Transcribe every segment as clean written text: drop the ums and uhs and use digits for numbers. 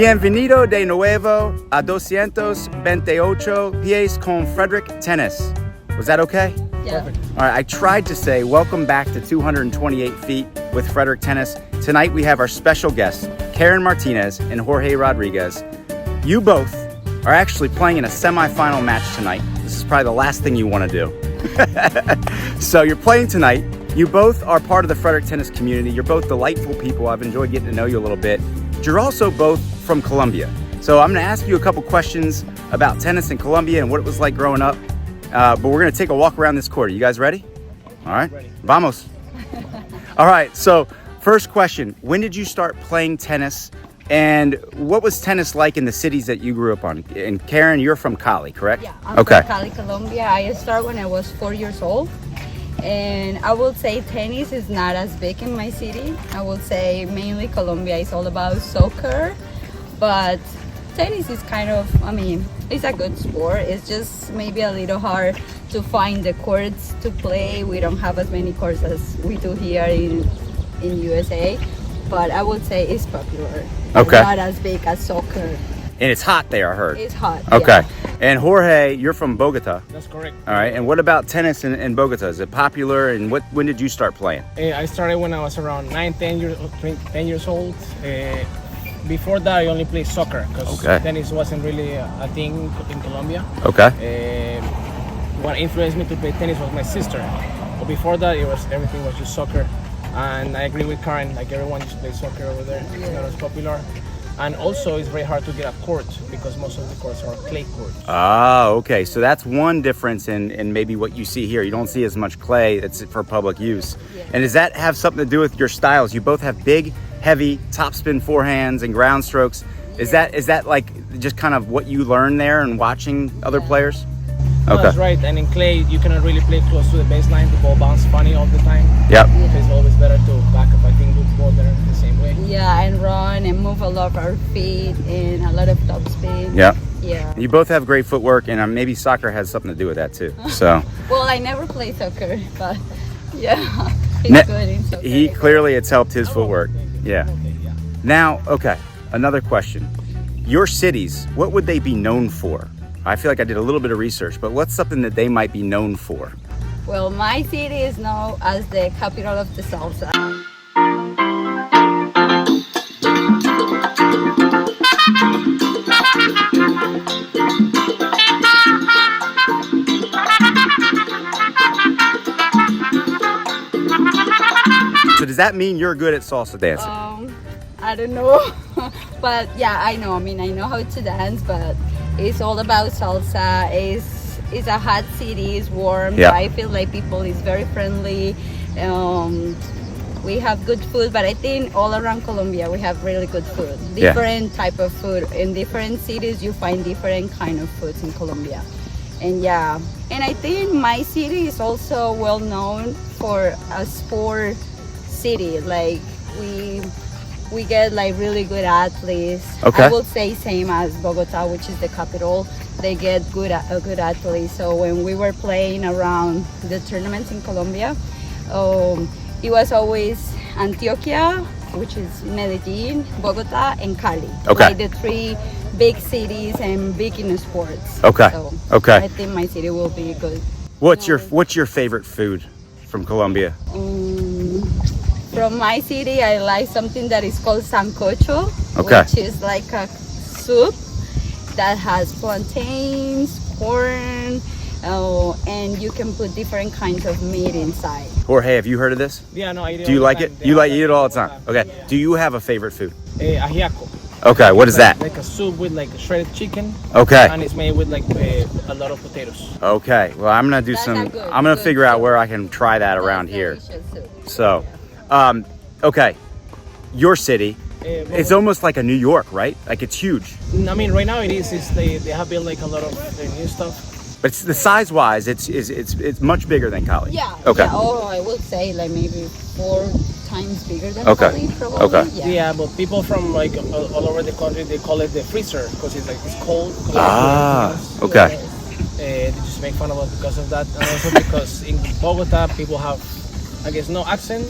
Bienvenido de nuevo a 228 pies con Frederick Tennis. Was that okay? Yeah. All right, I tried to say welcome back to 228 feet with Frederick Tennis. Tonight we have our special guests, Karen Martinez and Jorge Rodriguez. You both are actually playing in a semifinal match tonight. This is probably the last thing you want to do. So you're playing tonight. You both are part of the Frederick Tennis community. You're both delightful people. I've enjoyed getting to know you a little bit. You're also both from Colombia. So I'm going to ask you a couple questions about tennis in Colombia and what it was like growing up. But we're going to take a walk around this court. Are you guys ready? All right. Ready. Vamos. All right. So first question, when did you start playing tennis? And what was tennis like in the cities that you grew up on? And Karen, you're from Cali, correct? Yeah, I'm Okay. from Cali, Colombia. I started when I was 4 years old. And I would say tennis is not as big in my city. I would say mainly Colombia is all about soccer. But tennis is kind of, it's a good sport. It's just maybe a little hard to find the courts to play. We don't have as many courts as we do here in USA. But I would say it's popular. Okay. It's not as big as soccer. And it's hot there, I heard. It's hot. Okay. Yeah. And Jorge, you're from Bogota. That's correct. All right. And what about tennis in Bogota? Is it popular? And when did you start playing? I started when I was around 10 years old. Before that, I only played soccer because Okay. tennis wasn't really a thing in Colombia. Okay. What influenced me to play tennis was my sister. But before that, everything was just soccer. And I agree with Karen, like everyone just plays soccer over there. It's not as popular. And also, it's very hard to get a court because most of the courts are clay courts. Ah, okay. So that's one difference in maybe what you see here. You don't see as much clay that's for public use. Yeah. And does that have something to do with your styles? You both have big, heavy topspin forehands and ground strokes. Is that like just kind of what you learned there and watching other Yeah. players? No, Okay. that's right. And in clay, you cannot really play close to the baseline. The ball bounces funny all the time. Yep. So it's always better to back up, I think, with the ball there the same way. Yeah, and run and move a lot of our feet and a lot of top spin. Yep. Yeah. You both have great footwork, and maybe soccer has something to do with that too. So Well, I never played soccer, but yeah, he's Ne- good in soccer. he clearly it's helped his footwork. Yeah. Okay, yeah. Now, okay, another question. Your cities, what would they be known for? I feel like I did a little bit of research, but what's something that they might be known for? Well, my city is known as the capital of the salsa. So does that mean you're good at salsa dancing? I don't know, but yeah, I know. I know how to dance, but it's all about salsa. It's a hot city. It's warm. Yeah. So I feel like people is very friendly. We have good food, but I think all around Colombia we have really good food. Yeah. Different type of food. In different cities you find different kind of foods in Colombia. And yeah, and I think my city is also well known for a sport city. Like we get like really good athletes. Okay. I would say same as Bogota, which is the capital. They get good athletes. So when we were playing around the tournaments in Colombia, it was always Antioquia, which is Medellin, Bogota, and Cali. Okay. Like the three big cities and big in sports. Okay. So Okay. I think my city will be good. What's your favorite food from Colombia? From my city, I like something that is called sancocho, Okay. which is like a soup that has plantains, corn, and you can put different kinds of meat inside. Jorge, have you heard of this? Yeah, no, I eat it Do you all the like time. it? You eat it all the time. Okay. Do you have a favorite food? Ajiaco. Okay. What is that? Like a soup with like shredded chicken. Okay. And it's made with like a lot of potatoes. Okay. Well, I'm gonna do That's some. a good- I'm gonna good figure out soup. where I can try that around That's here. delicious soup. So, okay, your city. It's almost like a New York, right? Like it's huge. I mean, right now it is. They have built like a lot of new stuff. But it's the size-wise, it's much bigger than Cali. Yeah. Okay. Yeah, I would say like maybe 4 times bigger than Okay. Cali, probably. Okay. Yeah, but people from like all over the country, they call it the freezer because it's cold. Ah. Okay. Yes. They just make fun of us because of that, and also because in Bogota people have, I guess, no accent,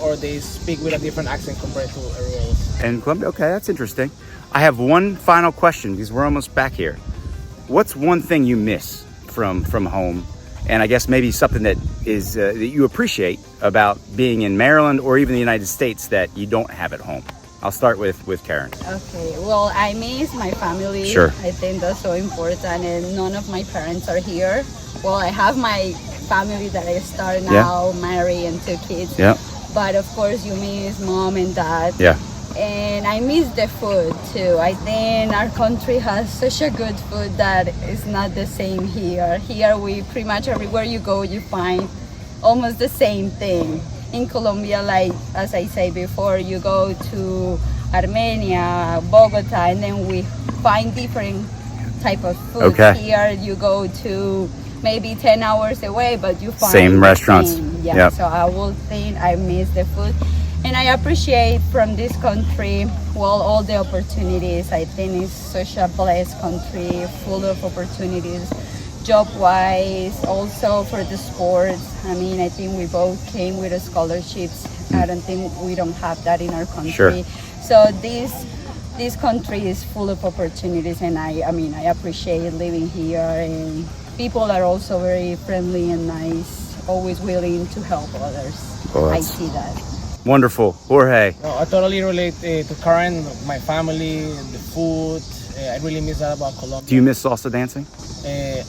or they speak with a different accent compared to everywhere else. And Colombia, okay, that's interesting. I have one final question because we're almost back here. What's one thing you miss from home? And I guess maybe something that is that you appreciate about being in Maryland or even the United States that you don't have at home. I'll start with Karen. Okay, well, I miss my family. Sure. I think that's so important, and none of my parents are here. Well, I have my family that I start now, married and 2 kids. Yeah. But of course, you miss mom and dad. Yeah. And I miss the food too. I think our country has such a good food that is not the same here. Here, we pretty much everywhere you go, you find almost the same thing. In Colombia, like as I say before, you go to Armenia, Bogota, and then we find different type of food. Okay. Here, you go to maybe 10 hours away, but you find Same the restaurants. same. Yeah. Yep. So I will think I miss the food. And I appreciate from this country, well, all the opportunities. I think it's such a blessed country, full of opportunities, job-wise, also for the sports. I mean, I think we both came with scholarships. I don't think we don't have that in our country. Sure. So this country is full of opportunities, and I mean, I appreciate living here. And people are also very friendly and nice, always willing to help others. Well, I that's- see that. Wonderful. Jorge. No, I totally relate to Karen, my family, the food. I really miss that about Colombia. Do you miss salsa dancing?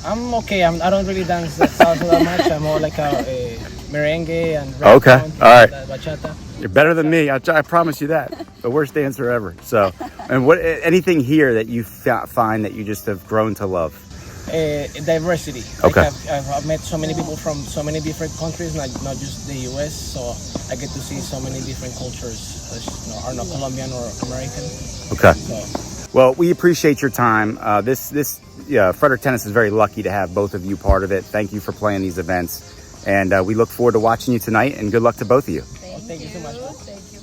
I'm okay. I don't really dance salsa that much. I'm more like a merengue and Okay. reggaeton, All right. bachata. You're better than me. I promise you that. The worst dancer ever. So, and what? Anything here that you find that you just have grown to love? Diversity. Okay. Like I've met so many people from so many different countries, not just the US. So I get to see so many different cultures that are not Colombian or American. Okay. So Well, we appreciate your time. Frederick Tennis is very lucky to have both of you part of it. Thank you for playing these events. And we look forward to watching you tonight, and good luck to both of you. thank you so much. Thank you.